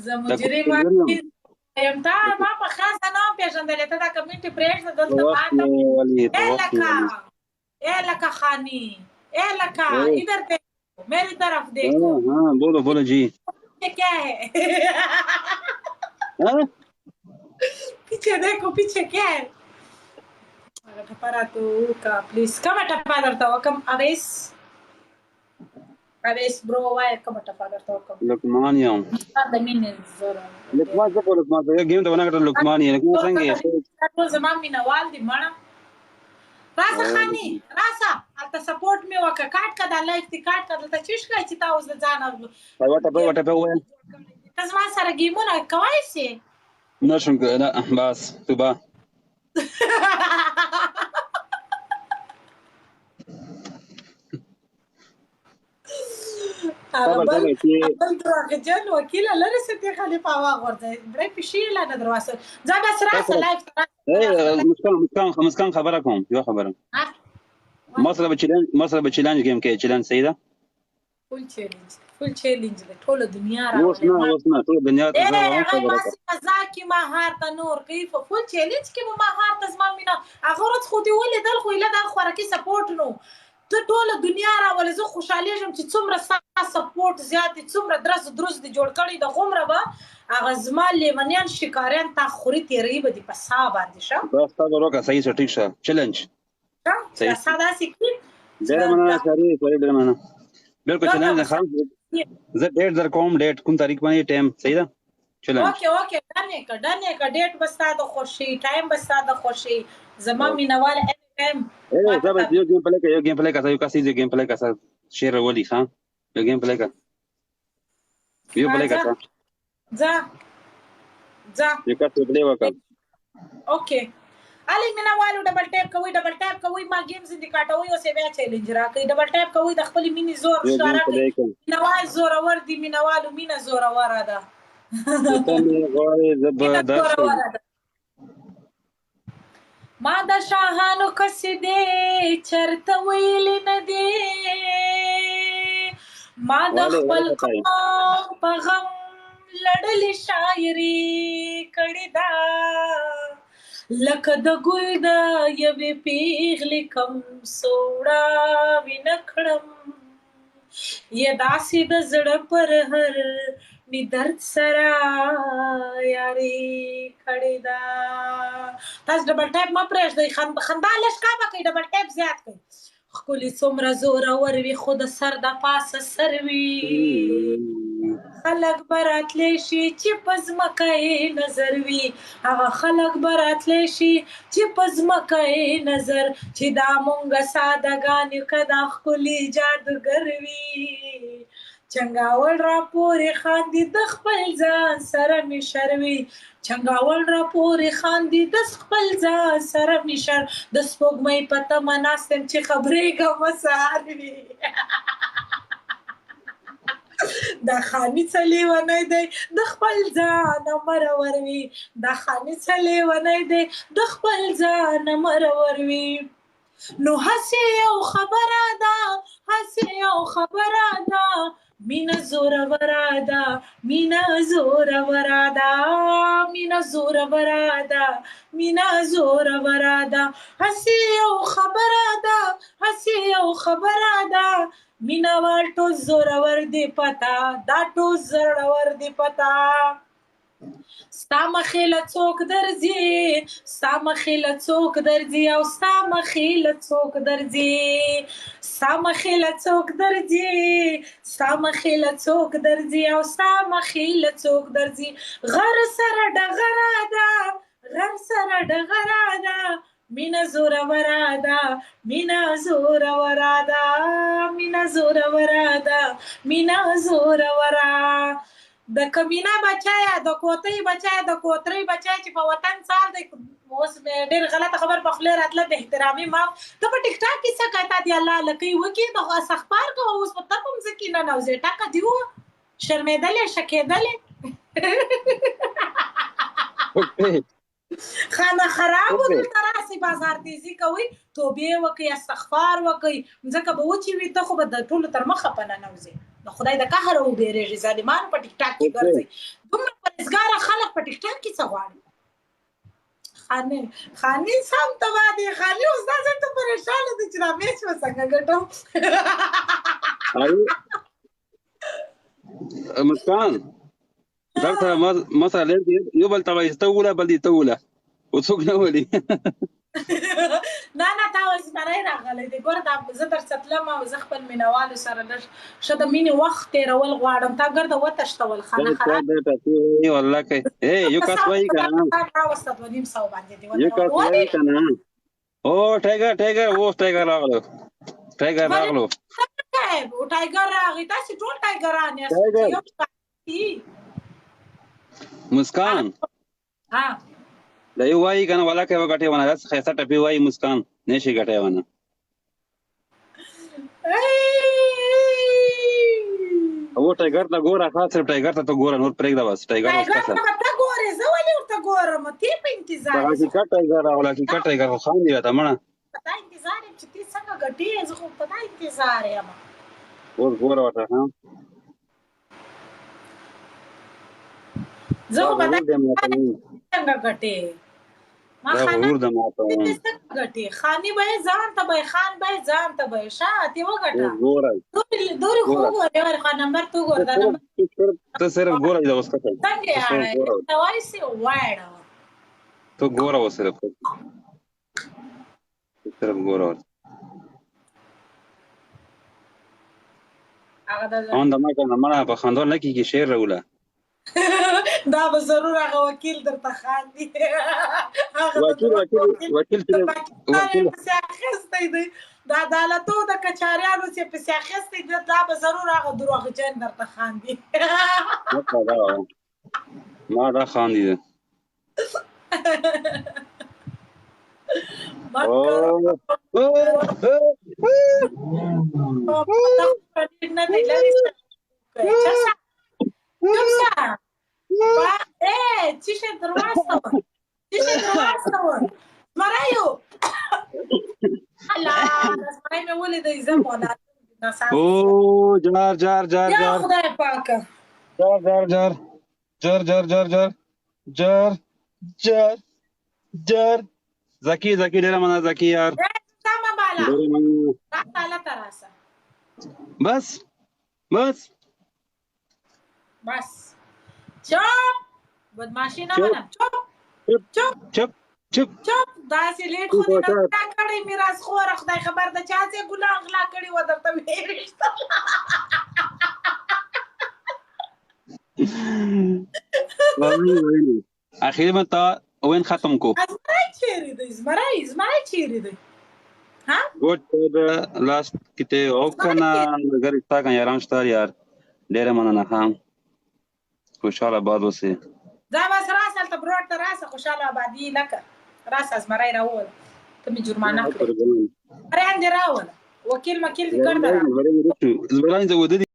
زه مجرمه یم. تا ما په خاصه نه وم پېژندلی. ته دا کمیونټي پرېږده دلته ماته اے لکه خاني اے لکه ادھر دیکھو میری طرف دیکھو. بولو بولو جی. کیا ہے پیچھے دیکھو پیچھے کیا ہے. ټپه راته وکړه پلیز. کومه ټپه درته وکړم اویس برو وایه کومه ټپه درته وکړم. لقمان یم د مینې زوره لقمان څه کوو لقمان ته ګیم ته ونه ګټل لقمان یې لقمان څنګه یې ټول زما مینهوال دي مړه. راسه خاني راسه هلته سپورټ مې وکړه. کاټ که دا لایف دې کاټ که دلته چی ښکایي چې تا اوس د ځانه ټپه وویل. ته زما سره ګیمونه کولی شې؟ نه شم نه بس توبه. بل دروغجن وکیله لرې ستې خالي په هوا غورځوي. بړی پیشي لا نه درواسه ځه بس راسه لایف ته مسکان خبره کوم یوه خبره ما سره به چیلنج ګیم کوي. چیلنج صحیح ده؟ فول چیلنج دی ټوله دنیا را اوس نه ټوله دنیا ته هغه ماسې مزاق کې مهار ته نور کوي. په فول چیلنج کې به مهار ته زما مینه هغه ورځ خو دې ولیدل خو ایله دا خوراکي سپورټ نو ته ټوله دنیا راولې. زه خوشحالېږم چې څومره ستا سپورټ زیات دي څومره درز دې جوړ کړي د غومره به هغه زما لیمنیان شکاریان تا خوري تېروي به دي په سا باندې شه. دا ستا به روکه صحیح شه ټیک شه چیلنج ستا داسې کړي. ډېره مننه ساري ډېره مننه. بالکل چیلنج ده خام زه ډېټ در کوم ډېټ کوم تاریخ باندې ټایم صحیح ده چیلنج. اوکې ډن یې که ډېټ به ستا د خوښي ټایم به ستا د خوښي زما مینهوال ټایم. زه به یو ګیم پلی که یو کس یو ګیم پلی که شیر راولي ښه یو ګیم پلی که یو پلی که ځه یو کس یو پلی وکړه. اوکې هلې مینهوالو ډبل ټیپ کوئ ما گیم زندې کاټوئ اوس یې بیا چیلنج راکوئ. ډبل ټیپ کوئ د خپلې مینې زور ښکاره کړئ. مینهوال زورور دي مینهوالو مینه زوروره ده. ما د شاهانو کسې دې چرته ویلې نه دي. ما د خپل قوم په غم لړلې شاعري کړې ده. لکه د ګل د یوې پیغلې کم سوړه وینه کړم. یا داسې د زړه پر هر می درد سره یاري کړې ده. تاسو ډبل ټایپ مه پرېږدئ. خندا لږ کمه کوئ ډبل ټایپ زیات کوئ. ښکلې څومره زورور وي خو د سر د پاسه سر وي. خلک به راتلی شي چې په ځمکه یې نظر وي. هغه خلک به راتلی شي چې په ځمکه یې نظر چې دا مونږه سادهګان یو که دا ښکلي جادوګر وي. چنګاول راپورې خاندي د خپل ځان سره مې شر وي. چنګاول راپورې خاندي د خپل ځان سره مې شر. د سپوږمۍ په تمه ناست یم چې خبرېږم سهار وي. دا خاني څه لیونی دی د خپل ځانه مرور وي. دا خاني څه لیونی دی د خپل ځانه مرور وي. نو هسې یو خبره ده مینه زوروره ده مینه زوروره ده هسې یو خبره ده مینهوال ټول زورور دی پتا دا ټول زړور دی پتا. ستا مخې له څوک درځي ستا مخې له څوک درځي او ستا مخې له څوک درځي. ستا مخې له څوک درځي ستا مخې له څوک درځي او ستا مخې له څوک درځي. غر سره ډغره ده مینه زوروره ده مینه زوروره د کمینا بچایا د کوتري بچایا د کوتري بچایا چې په وطن سال دی. اوس مې ډېر غلطه خبر په خوله راتله د احترامي ماف. ته په ټیک ټاک کې څه کوې تا دې الله لکۍ وکړي د استغفار کوه اوس په ته په مځکې ننوځې ټاکه دې ووه شرمېدلې شکېدلې خانه خراب دلته راسئ بازار تیزي کوئ توبې وکئ استغفار وکئ ځکه به وچې وي ته خو به د ټولو تر مخه په ننوځې. د خدای د قهر وبېرېږي ظالمانو په ټیک ټاک کې ګرځئ دومره پرهېزګاره خلک په ټیک ټاک کې څه غواړي خاني سم تبا دی خاني اوس داسې ته پریشانه دی چې دا میچ به څنګه ګټم مسکان دلته ما سره یو بل ته وایي ته ووله بل دې ته ووله خو څوک نه ولي نه تا اوس زمری راغلی دی ګوره دا زه درڅه تلم او زه خپل مینهوالو سره لږ ښه د مینې وخت تېرول غواړم تا ګرده وتښتول خانه خراب والله که یو کس وایي که نه راوسته 2.5 باندې دی یو کس وایي که نه او ټایګر اوس ټایګر راغلو ټایګر راغی تاسې ټول ټایګران یاست مسکان دا یو وایي که نه ولاکه یې وګټې ونه داسې ښایسته ټپې وایي مسکان نه شي ګټی ونه او ټایګر ته ګوره خاص صرف ټایګر ته ګوره نور پرېږده بس ټایګر اوس کسه ته ګورې زه ولې ورته ګورم تی په انتظار حقیقت ټایګر راغله حقیقت ټایګر خو خاندي راته مړه په تا انتظار یم چې تی څنګه ګټې زه خو په تا انتظار یم اوس ګوره ورته زه خو په تا څنګه ګټې ما خانه ګټې خاني به یې ځان ته به یې خان به یې ځان ته به یې شا تی وګټه دورې خو ګورې ورخوا نمبر تو ګور دا نمبر ته صرف ګوره دا اوس کته څنګه یاره ته وایي سي واړه ته ګوره اوس صرف ګوره اون د ما کنه مړه په خاندور نه کېږي شعر راوله دا به ضرور هغه وکیل درته خاندي وکیل پسې اخیستی دی د عدالتو د کچاریانو چې پسې اخیستی دی دا به ضرور هغه دروغجن درته خاندي ما دا خاندي دی چیشه درواستون زمریو الله زمری مې ولیدی زه اولاد او جار یا خدای پاکه جار زکی ډیره مننه زکی یار سمه بالا راته تراسه بس چپ بدماشي نه منم چپ داسې لیټ خو دې نه کړی میراث خوره خدای خبر ده چا چې ګناه غلا کړي و درته ویرېږته اخیر में تا وين ختم کو زمری چیرې دی ها ګوت لاست کته او کنه اگر تا kan yaran شتار یار ډېر مننه خام خوشاله باد اوسې دا بس راسه ته بروټ ته راسه خوشاله آبادي لکه راسه زمری راول ته می جرمانه کړې اره اندې راول وکیل دې کړ دا زمری زه ودی